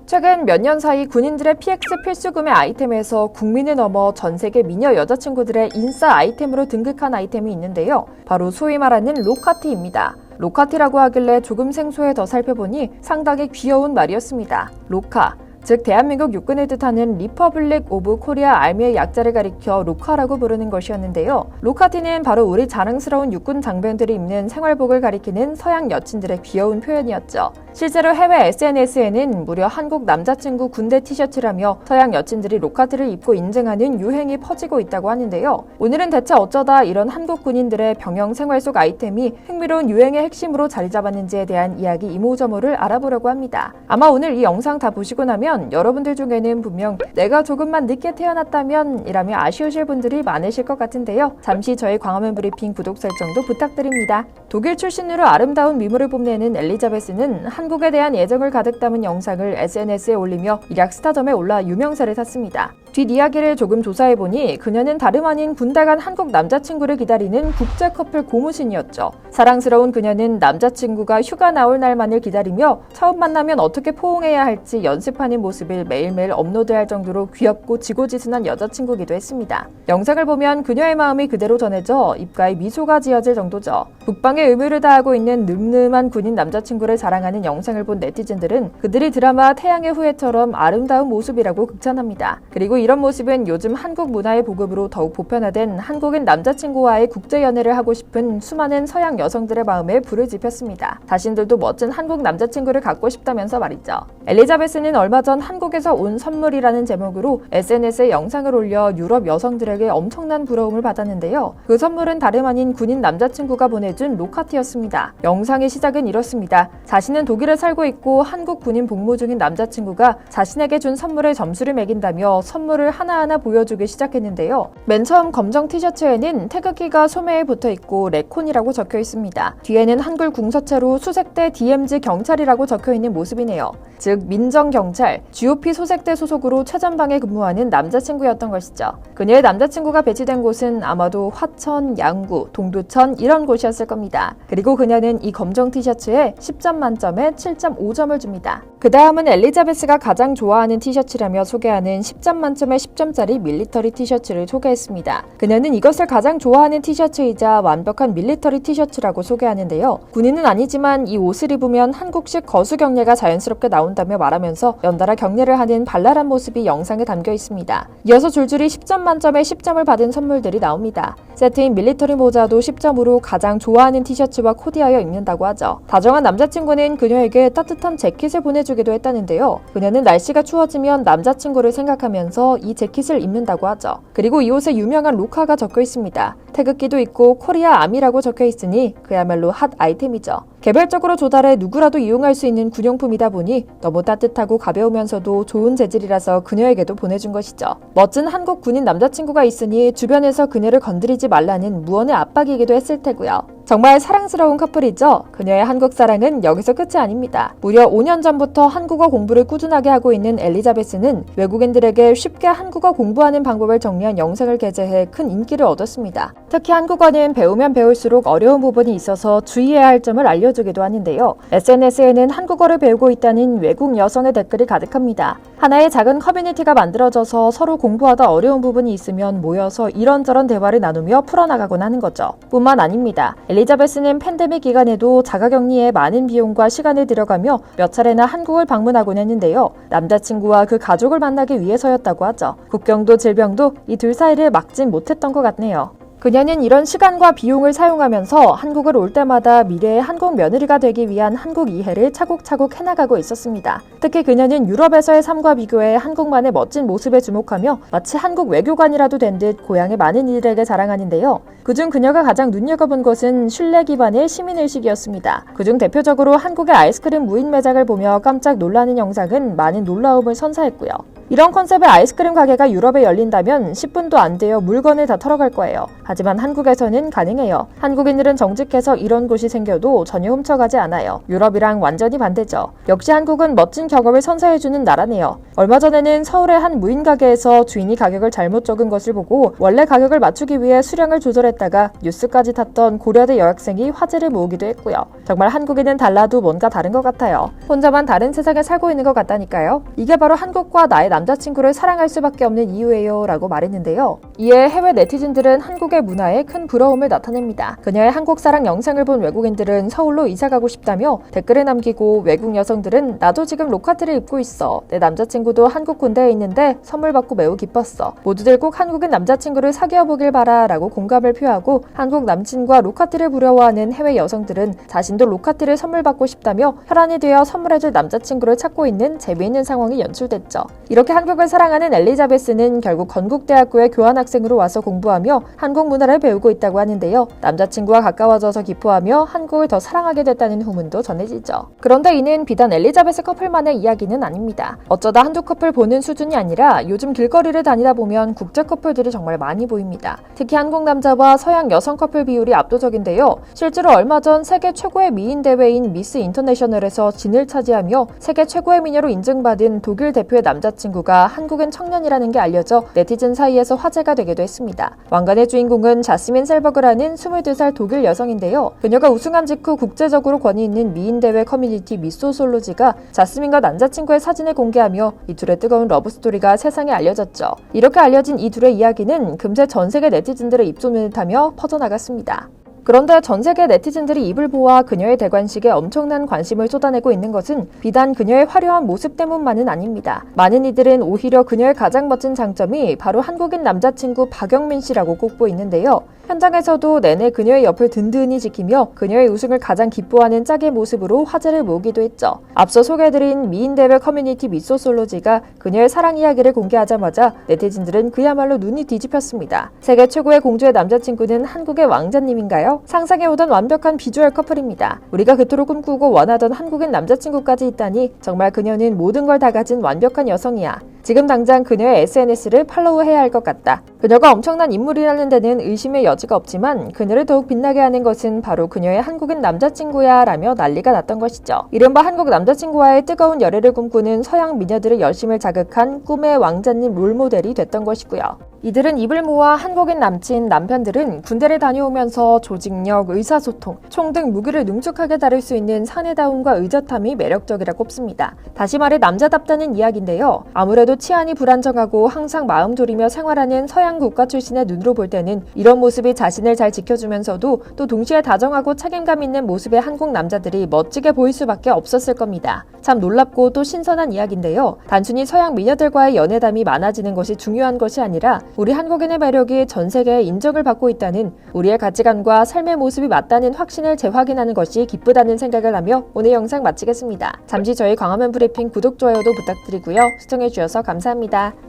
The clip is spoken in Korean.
최근 몇 년 사이 군인들의 PX 필수 구매 아이템에서 국민을 넘어 전 세계 미녀 여자친구들의 인싸 아이템으로 등극한 아이템이 있는데요. 바로 소위 말하는 로카티입니다. 로카티라고 하길래 조금 생소해 더 살펴보니 상당히 귀여운 말이었습니다. 로카. 즉 대한민국 육군을 뜻하는 리퍼블릭 오브 코리아 아미의 약자를 가리켜 로카라고 부르는 것이었는데요. 로카티는 바로 우리 자랑스러운 육군 장병들이 입는 생활복을 가리키는 서양 여친들의 귀여운 표현이었죠. 실제로 해외 SNS에는 무려 한국 남자친구 군대 티셔츠라며 서양 여친들이 로카티를 입고 인증하는 유행이 퍼지고 있다고 하는데요. 오늘은 대체 어쩌다 이런 한국 군인들의 병영 생활 속 아이템이 흥미로운 유행의 핵심으로 자리 잡았는지에 대한 이야기 이모저모를 알아보려고 합니다. 아마 오늘 이 영상 다 보시고 나면 여러분들 중에는 분명 내가 조금만 늦게 태어났다면 이라며 아쉬우실 분들이 많으실 것 같은데요. 잠시 저희 광화문 브리핑 구독 설정도 부탁드립니다. 독일 출신으로 아름다운 미모를 뽐내는 엘리자베스는 한국에 대한 애정을 가득 담은 영상을 SNS에 올리며 일약 스타덤에 올라 유명세를 탔습니다. 뒷이야기를 조금 조사해보니 그녀는 다름 아닌 군대 간 한국 남자친구를 기다리는 국제 커플 고무신이었죠. 사랑스러운 그녀는 남자친구가 휴가 나올 날만을 기다리며 처음 만나면 어떻게 포옹해야 할지 연습하는 모습을 매일매일 업로드할 정도로 귀엽고 지고지순한 여자친구기도 했습니다. 영상을 보면 그녀의 마음이 그대로 전해져 입가에 미소가 지어질 정도죠. 북방의 의무를 다하고 있는 늠름한 군인 남자친구를 자랑하는 영상을 본 네티즌들은 그들이 드라마 태양의 후예처럼 아름다운 모습이라고 극찬합니다. 그리고 이런 모습은 요즘 한국 문화의 보급으로 더욱 보편화된 한국인 남자친구와의 국제연애를 하고 싶은 수많은 서양 여성들의 마음에 불을 지폈습니다. 자신들도 멋진 한국 남자친구를 갖고 싶다면서 말이죠. 엘리자베스는 얼마 전 한국에서 온 선물이라는 제목으로 SNS에 영상을 올려 유럽 여성들에게 엄청난 부러움을 받았는데요. 그 선물은 다름 아닌 군인 남자친구가 보내준 로카티였습니다. 영상의 시작은 이렇습니다. 자신은 독일에 살고 있고 한국 군인 복무 중인 남자친구가 자신에게 준 선물에 점수를 매긴다며 선물을 하나하나 보여주기 시작했는데요. 맨 처음 검정 티셔츠에는 태극기가 소매에 붙어있고 레콘이라고 적혀 있습니다. 뒤에는 한글 궁서체로 수색대 DMZ 경찰이라고 적혀 있는 모습이네요. 즉 민정경찰, GOP 소색대 소속으로 최전방에 근무하는 남자친구였던 것이죠. 그녀의 남자친구가 배치된 곳은 아마도 화천, 양구, 동두천 이런 곳이었을 겁니다. 그리고 그녀는 이 검정 티셔츠에 10점 만점에 7.5점을 줍니다. 그 다음은 엘리자베스가 가장 좋아하는 티셔츠라며 소개하는 10점 만점에 10점짜리 밀리터리 티셔츠를 소개했습니다. 그녀는 이것을 가장 좋아하는 티셔츠이자 완벽한 밀리터리 티셔츠라고 소개하는데요. 군인은 아니지만 이 옷을 입으면 한국식 거수 경례가 자연스럽게 나온다며 말하면서 연달아 경례를 하는 발랄한 모습이 영상에 담겨 있습니다. 이어서 줄줄이 10점 만점에 10점을 받은 선물들이 나옵니다. 세트인 밀리터리 모자도 10점으로 가장 좋아하는 티셔츠와 코디하여 입는다고 하죠. 다정한 남자친구는 그녀에게 따뜻한 재킷을 보내주기도 했다는데요. 그녀는 날씨가 추워지면 남자친구를 생각하면서 이 재킷을 입는다고 하죠. 그리고 이 옷에 유명한 로카가 적혀 있습니다. 태극기도 있고 코리아 아미라고 적혀 있으니 그야말로 핫 아이템이죠. 개별적으로 조달해 누구라도 이용할 수 있는 군용품이다 보니 너무 따뜻하고 가벼우면서도 좋은 재질이라서 그녀에게도 보내준 것이죠. 멋진 한국 군인 남자친구가 있으니 주변에서 그녀를 건드리지 말라는 무언의 압박이기도 했을 테고요. 정말 사랑스러운 커플이죠. 그녀의 한국 사랑은 여기서 끝이 아닙니다. 무려 5년 전부터 한국어 공부를 꾸준하게 하고 있는 엘리자베스는 외국인들에게 쉽게 한국어 공부하는 방법을 정리한 영상을 게재해 큰 인기를 얻었습니다. 특히 한국어는 배우면 배울수록 어려운 부분이 있어서 주의해야 할 점을 알려주기도 하는데요. SNS에는 한국어를 배우고 있다는 외국 여성의 댓글이 가득합니다. 하나의 작은 커뮤니티가 만들어져서 서로 공부하다 어려운 부분이 있으면 모여서 이런저런 대화를 나누며 풀어나가곤 하는 거죠. 뿐만 아닙니다. 엘리자베스는 팬데믹 기간에도 자가격리에 많은 비용과 시간을 들여가며 몇 차례나 한국을 방문하곤 했는데요. 남자친구와 그 가족을 만나기 위해서였다고 하죠. 국경도 질병도 이 둘 사이를 막진 못했던 것 같네요. 그녀는 이런 시간과 비용을 사용하면서 한국을 올 때마다 미래의 한국 며느리가 되기 위한 한국 이해를 차곡차곡 해나가고 있었습니다. 특히 그녀는 유럽에서의 삶과 비교해 한국만의 멋진 모습에 주목하며 마치 한국 외교관이라도 된 듯 고향의 많은 이들에게 자랑하는데요. 그중 그녀가 가장 눈여겨본 것은 신뢰 기반의 시민의식이었습니다. 그중 대표적으로 한국의 아이스크림 무인 매장을 보며 깜짝 놀라는 영상은 많은 놀라움을 선사했고요. 이런 컨셉의 아이스크림 가게가 유럽에 열린다면 10분도 안 되어 물건을 다 털어갈 거예요. 하지만 한국에서는 가능해요. 한국인들은 정직해서 이런 곳이 생겨도 전혀 훔쳐가지 않아요. 유럽이랑 완전히 반대죠. 역시 한국은 멋진 경험을 선사해주는 나라네요. 얼마 전에는 서울의 한 무인 가게에서 주인이 가격을 잘못 적은 것을 보고 원래 가격을 맞추기 위해 수량을 조절했다가 뉴스까지 탔던 고려대 여학생이 화제를 모으기도 했고요. 정말 한국인은 달라도 뭔가 다른 것 같아요. 혼자만 다른 세상에 살고 있는 것 같다니까요. 이게 바로 한국과 나의 남자친구를 사랑할 수밖에 없는 이유예요 라고 말했는데요. 이에 해외 네티즌들은 한국의 문화에 큰 부러움을 나타냅니다. 그녀의 한국사랑 영상을 본 외국인들은 서울로 이사가고 싶다며 댓글을 남기고, 외국 여성들은 나도 지금 로카티를 입고 있어. 내 남자친구도 한국 군대에 있는데 선물 받고 매우 기뻤어. 모두들 꼭 한국인 남자친구를 사귀어보길 바라 라고 공감을 표하고, 한국 남친과 로카티를 부러워하는 해외 여성들은 자신도 로카티를 선물 받고 싶다며 혈안이 되어 선물해줄 남자친구를 찾고 있는 재미있는 상황이 연출됐죠. 이렇게 한국을 사랑하는 엘리자베스는 결국 건국대학교에 교환학생으로 와서 공부하며 한국 문화를 배우고 있다고 하는데요. 남자친구와 가까워져서 기뻐하며 한국을 더 사랑하게 됐다는 후문도 전해지죠. 그런데 이는 비단 엘리자베스 커플만의 이야기는 아닙니다. 어쩌다 한두 커플 보는 수준이 아니라 요즘 길거리를 다니다 보면 국제 커플들이 정말 많이 보입니다. 특히 한국 남자와 서양 여성 커플 비율이 압도적인데요. 실제로 얼마 전 세계 최고의 미인 대회인 미스 인터내셔널에서 진을 차지하며 세계 최고의 미녀로 인증받은 독일 대표의 남자친구가 한국인 청년이라는 게 알려져 네티즌 사이에서 화제가 되기도 했습니다. 왕관의 주인공은 자스민 셀버그라는 22살 독일 여성인데요. 그녀가 우승한 직후 국제적으로 권위 있는 미인 대회 커뮤니티 미소솔로지가 자스민과 남자친구의 사진을 공개하며 이 둘의 뜨거운 러브스토리가 세상에 알려졌죠. 이렇게 알려진 이 둘의 이야기는 금세 전 세계 네티즌들의 입소문을 타며 퍼져나갔습니다. 그런데 전 세계 네티즌들이 입을 모아 그녀의 대관식에 엄청난 관심을 쏟아내고 있는 것은 비단 그녀의 화려한 모습 때문만은 아닙니다. 많은 이들은 오히려 그녀의 가장 멋진 장점이 바로 한국인 남자친구 박영민 씨라고 꼽고 있는데요. 현장에서도 내내 그녀의 옆을 든든히 지키며 그녀의 우승을 가장 기뻐하는 짝의 모습으로 화제를 모으기도 했죠. 앞서 소개해드린 미인대회 커뮤니티 미소솔로지가 그녀의 사랑 이야기를 공개하자마자 네티즌들은 그야말로 눈이 뒤집혔습니다. 세계 최고의 공주의 남자친구는 한국의 왕자님인가요? 상상해오던 완벽한 비주얼 커플입니다. 우리가 그토록 꿈꾸고 원하던 한국인 남자친구까지 있다니 정말 그녀는 모든 걸 다 가진 완벽한 여성이야. 지금 당장 그녀의 SNS를 팔로우해야 할 것 같다. 그녀가 엄청난 인물이라는 데는 의심의 여지가 없지만 그녀를 더욱 빛나게 하는 것은 바로 그녀의 한국인 남자친구야 라며 난리가 났던 것이죠. 이른바 한국 남자친구와의 뜨거운 열애를 꿈꾸는 서양 미녀들의 열심을 자극한 꿈의 왕자님 롤모델이 됐던 것이고요. 이들은 입을 모아 한국인 남친, 남편들은 군대를 다녀오면서 조직력, 의사소통, 총 등 무기를 능숙하게 다룰 수 있는 사내다움과 의젓함이 매력적이라 꼽습니다. 다시 말해 남자답다는 이야기인데요. 아무래도 치안이 불안정하고 항상 마음 졸이며 생활하는 서양 국가 출신의 눈으로 볼 때는 이런 모습이 자신을 잘 지켜주면서도 또 동시에 다정하고 책임감 있는 모습의 한국 남자들이 멋지게 보일 수밖에 없었을 겁니다. 참 놀랍고 또 신선한 이야기인데요. 단순히 서양 미녀들과의 연애담이 많아지는 것이 중요한 것이 아니라 우리 한국인의 매력이 전 세계에 인정을 받고 있다는, 우리의 가치관과 삶의 모습이 맞다는 확신을 재확인하는 것이 기쁘다는 생각을 하며 오늘 영상 마치겠습니다. 잠시 저희 광화문 브리핑 구독, 좋아요도 부탁드리고요. 시청해주셔서 감사합니다.